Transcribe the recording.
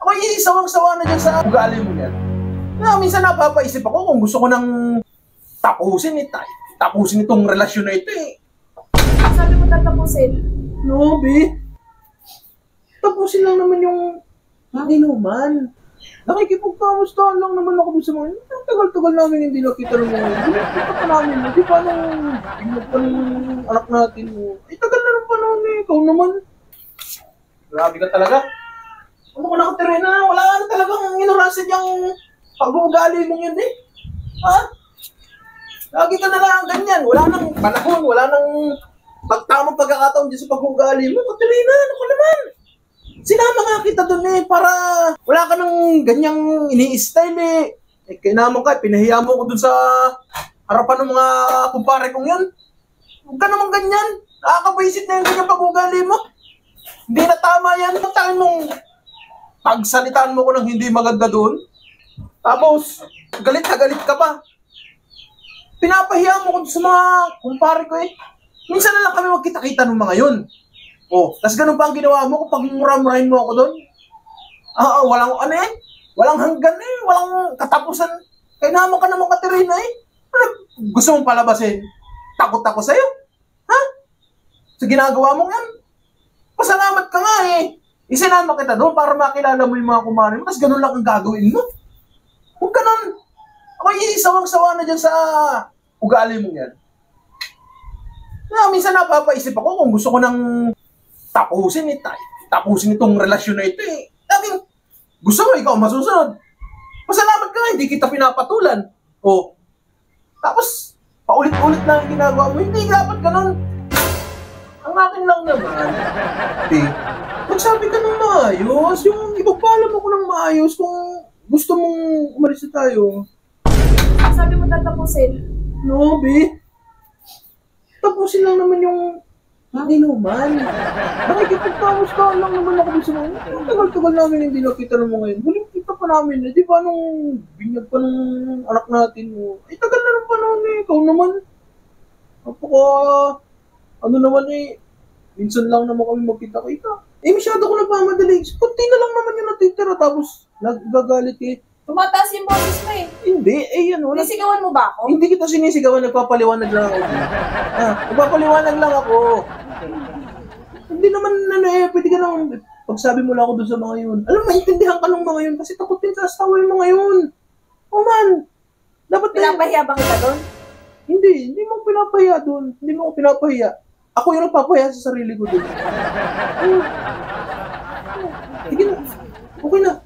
Ako'y sawang-sawa na dyan sa ugali mo yan. Minsan napapaisip ako kung gusto ko nang tapusin tapusin itong relasyon na ito eh. Sabi mo tatapusin? No, B. Tapusin lang naman yung inuman. Nakikipagkamustahan lang naman ako sa mga ang tagal-tagal namin hindi nakita ng mga nakita pa namin. Di ba nung tingnan pa ng anak natin mo? Ay, tagal na ng panahon eh. Ikaw naman. Grabe ka talaga. Ano ka na Terena? Wala na talagang inurasan yung pag-uugali mong yun eh. Ha? Lagi ka na lang ganyan. Wala nang panahon, wala nang pagtamang pagkakataon dyan sa pag-uugali mo. Katerina, ano ka naman? Sinama nga kita doon eh, para wala ka nang ganyang ini-style eh. Kaya naman ka, pinahiya mo ko doon sa harapan ng mga kumpare kong yun. Huwag ka naman ganyan. Nakakabaisit na yung ganyang pag-uugali mo. Hindi na tama yan. Tangin mong pagsalitaan mo ko ng hindi maganda doon. Tapos, galit na galit ka pa. Pinapahiya mo ko sa mga kumpare ko eh. Minsan na lang kami magkita-kita ng mga yun. Oh, tas ganun pa ang ginawa mo kung pag-mura-murahin mo ako doon. Walang ano eh. Walang hanggan eh. Walang katapusan. Kaya naman ka naman Katerina eh. Ano, gusto mong palabasin? Takot ako sa'yo. Ha? Sa ginagawa mo yan. Pasalamat ka nga eh. Isinama kita doon para makilala mo yung mga kumare mo. Tas ganun lang ang gagawin mo. Huwag ganun. Ako'y sawang-sawa na dyan sa ugali mo yan. Minsan napapaisip ako kung gusto ko nang tapusin itong relasyon na ito eh. Laging gusto mo ikaw masusunod. Pasalamat ka nga, hindi kita pinapatulan. O, tapos paulit-ulit na ang ginagawa mo. Hindi dapat ganun. Ang akin lang naman, magsabi ka ng maayos. Yung ipagpaalam ako ng maayos kung gusto mong umalis na tayo. Sabi mo tatapusin? No, B. Tapusin lang naman yung inuman. Nakikipagkamustahan lang naman ako sa mga ang tagal-tagal namin hindi nakita ng mga yun. Huling kita pa namin eh. Di ba nung binyag pa ng anak natin mo? Ay, tagal na ng panahon eh. Ikaw naman. Ano naman eh. Minsan lang naman kami magkita-kita. Eh, masyado ko nagmamadali. Kunti na lang naman yung natitira. Tapos, nagagalit eh. Tumataas yung boses mo eh. Hindi, eh yan. Sinisigawan mo ba ako? Hindi kita sinisigawan, nagpapaliwanag lang ako. Nagpapaliwanag lang ako. Hindi naman, pwede ka nang, pagsabi mo lang ako doon sa mga yun. Alam, maintindihan ka ng mga yun kasi takot din sa asawa yung mga yun. Oh man, dapat pinapahiya ba kita doon? Hindi mo pinapahiya doon. Hindi mo pinapahiya. Ako yung nagpapahiya sa sarili ko doon. Sige na, okay na.